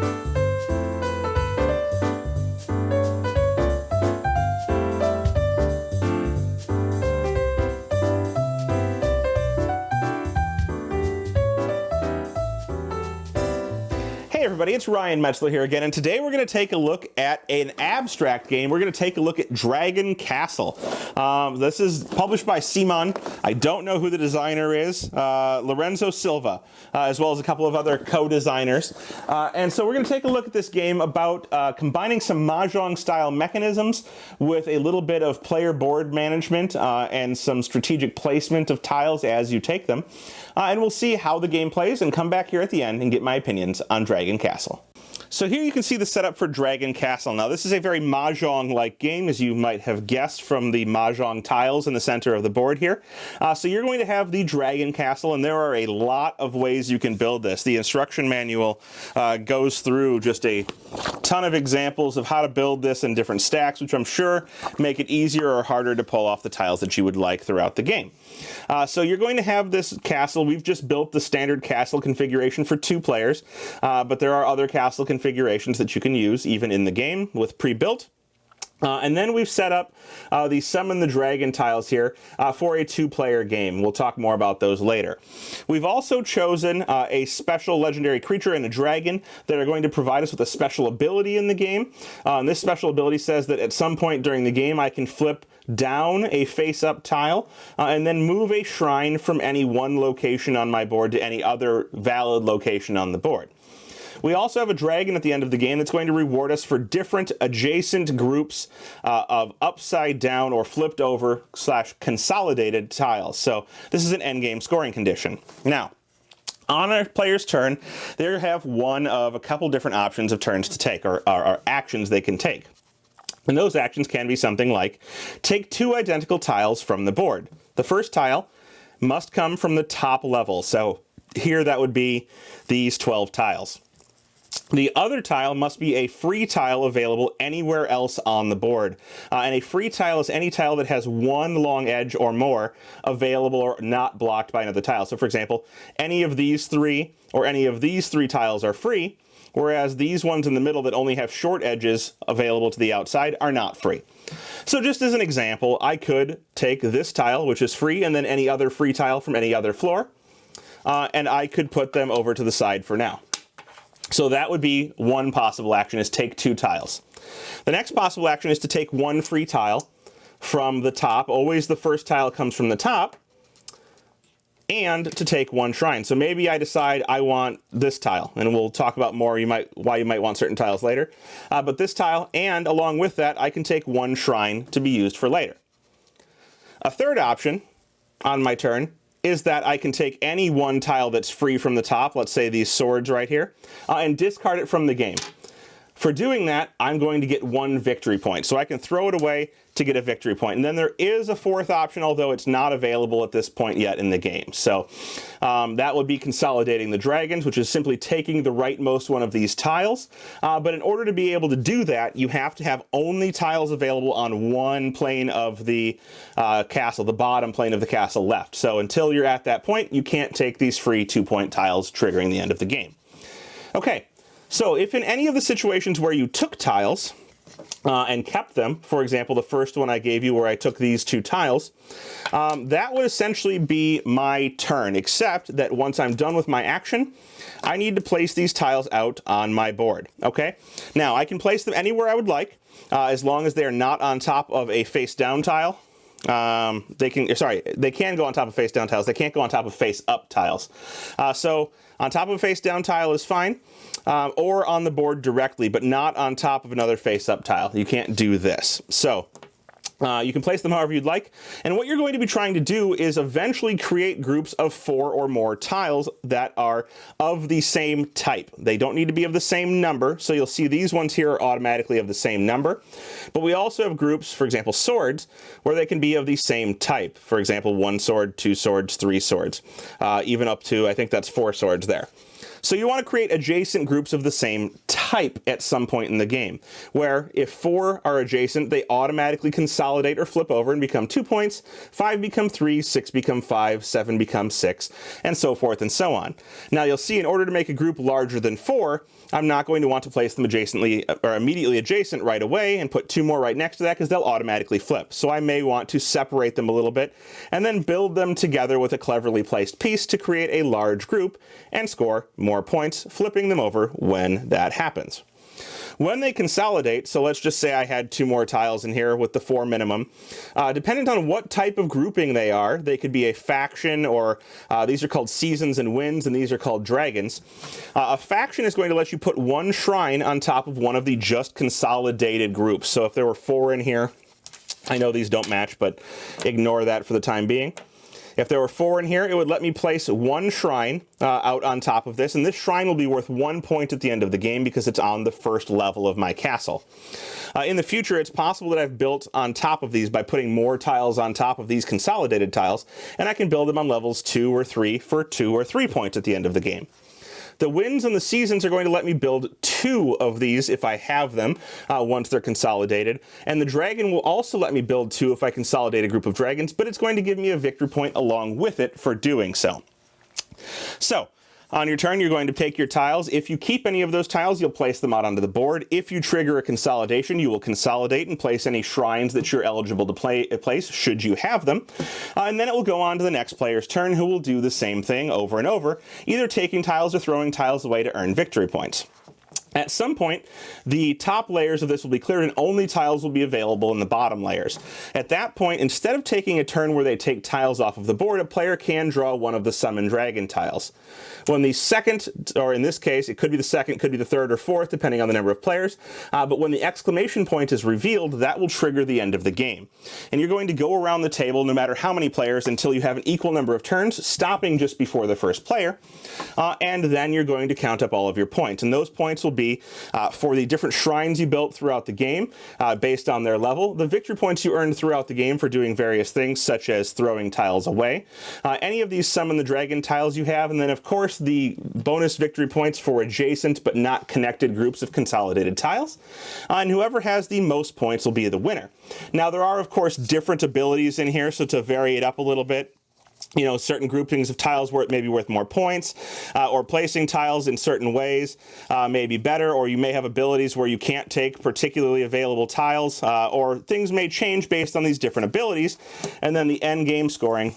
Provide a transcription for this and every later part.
Hey everybody, it's Ryan Metzler here again, and today we're going to take a look at an abstract game. We're going to take a look at Dragon Castle. This is published by CMON. I don't know who the designer is, Lorenzo Silva, as well as a couple of other co-designers. And so we're going to take a look at this game about combining some Mahjong style mechanisms with a little bit of player board management and some strategic placement of tiles as you take them. And we'll see how the game plays and come back here at the end and get my opinions on Dragon Castle. So here you can see the setup for Dragon Castle. Now this is a very Mahjong-like game, as you might have guessed from the Mahjong tiles in the center of the board here. So you're going to have the Dragon Castle, and there are a lot of ways you can build this. The instruction manual goes through just a ton of examples of how to build this in different stacks, which I'm sure make it easier or harder to pull off the tiles that you would like throughout the game. So you're going to have this castle. We've just built the standard castle configuration for 2 players, but there are other castle configurations that you can use even in the game with pre-built. And then we've set up the Summon the Dragon tiles here for a 2-player game. We'll talk more about those later. We've also chosen a special legendary creature and a dragon that are going to provide us with a special ability in the game. This special ability says that at some point during the game I can flip down a face-up tile and then move a shrine from any one location on my board to any other valid location on the board. We also have a dragon at the end of the game that's going to reward us for different adjacent groups of upside down or flipped over / consolidated tiles. So this is an endgame scoring condition. Now, on a player's turn, they have one of a couple different options of turns to take, or actions they can take. And those actions can be something like, take 2 identical tiles from the board. The first tile must come from the top level. So here that would be these 12 tiles. The other tile must be a free tile available anywhere else on the board. And a free tile is any tile that has 1 long edge or more available or not blocked by another tile. So for example, any of these 3 or any of these 3 tiles are free, whereas these ones in the middle that only have short edges available to the outside are not free. So just as an example, I could take this tile, which is free, and then any other free tile from any other floor, and I could put them over to the side for now. So that would be one possible action, is take 2 tiles. The next possible action is to take 1 free tile from the top. Always the first tile comes from the top. And to take 1 shrine. So maybe I decide I want this tile, and we'll talk about more why you might want certain tiles later. But this tile, and along with that, I can take 1 shrine to be used for later. A third option on my turn is that I can take any 1 tile that's free from the top, let's say these swords right here, and discard it from the game. For doing that, I'm going to get 1 victory point. So I can throw it away to get a victory point. And then there is a 4th option, although it's not available at this point yet in the game. So that would be consolidating the dragons, which is simply taking the rightmost one of these tiles. But in order to be able to do that, you have to have only tiles available on 1 plane of the castle, the bottom plane of the castle left. So until you're at that point, you can't take these free 2-point tiles, triggering the end of the game. Okay, so if in any of the situations where you took tiles, and kept them, for example, the first one I gave you where I took these 2 tiles, that would essentially be my turn, except that once I'm done with my action, I need to place these tiles out on my board, okay? Now, I can place them anywhere I would like, as long as they're not on top of a face-down tile. They can go on top of face-down tiles. They can't go on top of face-up tiles. So on top of a face-down tile is fine, or on the board directly, but not on top of another face-up tile. You can't do this. So you can place them however you'd like, and what you're going to be trying to do is eventually create groups of 4 or more tiles that are of the same type. They don't need to be of the same number, so you'll see these ones here are automatically of the same number. But we also have groups, for example, swords, where they can be of the same type. For example, 1 sword, 2 swords, 3 swords, even up to, I think that's 4 swords there. So you want to create adjacent groups of the same type at some point in the game, where if 4 are adjacent, they automatically consolidate or flip over and become 2 points, 5 become 3, 6 become 5, 7 become 6, and so forth and so on. Now you'll see in order to make a group larger than 4, I'm not going to want to place them adjacently or immediately adjacent right away and put 2 more right next to that because they'll automatically flip. So I may want to separate them a little bit and then build them together with a cleverly placed piece to create a large group and score more points, flipping them over when that happens. When they consolidate, so let's just say I had 2 more tiles in here with the 4 minimum, depending on what type of grouping they are, they could be a faction, or these are called seasons and winds, and these are called dragons. A faction is going to let you put 1 shrine on top of one of the just consolidated groups. So if there were 4 in here, I know these don't match, but ignore that for the time being. If there were 4 in here, it would let me place 1 shrine out on top of this, and this shrine will be worth 1 point at the end of the game because it's on the first level of my castle. In the future, it's possible that I've built on top of these by putting more tiles on top of these consolidated tiles, and I can build them on levels 2 or 3 for 2 or 3 points at the end of the game. The winds and the seasons are going to let me build 2 of these if I have them once they're consolidated. And the dragon will also let me build 2 if I consolidate a group of dragons, but it's going to give me a victory point along with it for doing so. So, on your turn, you're going to take your tiles. If you keep any of those tiles, you'll place them out onto the board. If you trigger a consolidation, you will consolidate and place any shrines that you're eligible to place, should you have them. And then it will go on to the next player's turn, who will do the same thing over and over, either taking tiles or throwing tiles away to earn victory points. At some point, the top layers of this will be cleared and only tiles will be available in the bottom layers. At that point, instead of taking a turn where they take tiles off of the board, a player can draw one of the summon dragon tiles. When the second, or in this case, it could be the second, could be the third or fourth, depending on the number of players, but when the exclamation point is revealed, that will trigger the end of the game. And you're going to go around the table, no matter how many players, until you have an equal number of turns, stopping just before the first player, and then you're going to count up all of your points. And those points will be for the different shrines you built throughout the game based on their level, the victory points you earned throughout the game for doing various things such as throwing tiles away, any of these summon the dragon tiles you have, and then of course the bonus victory points for adjacent but not connected groups of consolidated tiles, and whoever has the most points will be the winner. Now there are of course different abilities in here, so to vary it up a little bit, you know, certain groupings of tiles where it may be worth more points, or placing tiles in certain ways may be better, or you may have abilities where you can't take particularly available tiles, or things may change based on these different abilities, and then the end game scoring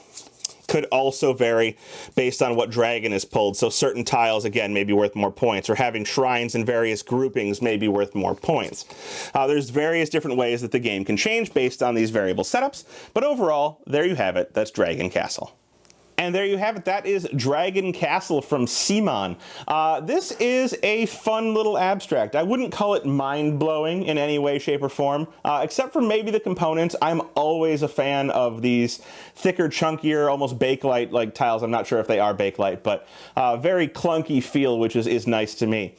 could also vary based on what dragon is pulled. So certain tiles, again, may be worth more points, or having shrines in various groupings may be worth more points. There's various different ways that the game can change based on these variable setups, but overall, there you have it. That's Dragon Castle. And there you have it. That is Dragon Castle from CMON. This is a fun little abstract. I wouldn't call it mind-blowing in any way, shape, or form, except for maybe the components. I'm always a fan of these thicker, chunkier, almost Bakelite-like tiles. I'm not sure if they are Bakelite, but very clunky feel, which is nice to me.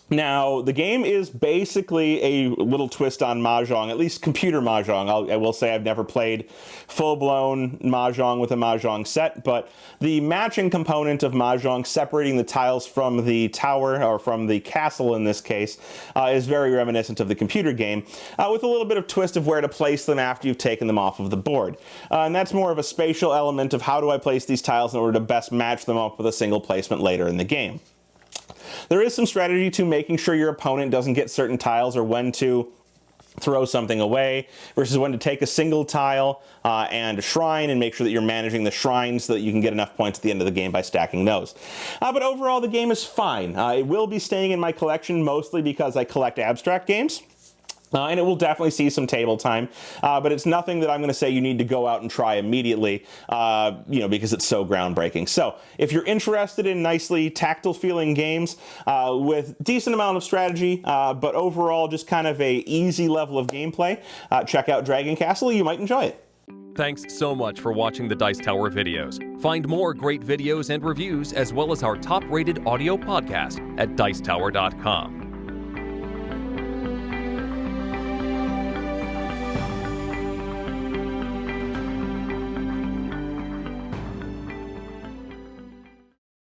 Now, the game is basically a little twist on Mahjong, at least computer Mahjong. I will say I've never played full-blown Mahjong with a Mahjong set, but the matching component of Mahjong, separating the tiles from the tower, or from the castle in this case, is very reminiscent of the computer game, with a little bit of twist of where to place them after you've taken them off of the board. And that's more of a spatial element of how do I place these tiles in order to best match them up with a single placement later in the game. There is some strategy to making sure your opponent doesn't get certain tiles, or when to throw something away versus when to take a single tile and a shrine and make sure that you're managing the shrines so that you can get enough points at the end of the game by stacking those. But overall, the game is fine. It will be staying in my collection mostly because I collect abstract games. And it will definitely see some table time, but it's nothing that I'm going to say you need to go out and try immediately, you know, because it's so groundbreaking. So if you're interested in nicely tactile feeling games with decent amount of strategy, but overall just kind of a easy level of gameplay, check out Dragon Castle. You might enjoy it. Thanks so much for watching the Dice Tower videos. Find more great videos and reviews, as well as our top-rated audio podcast at Dicetower.com.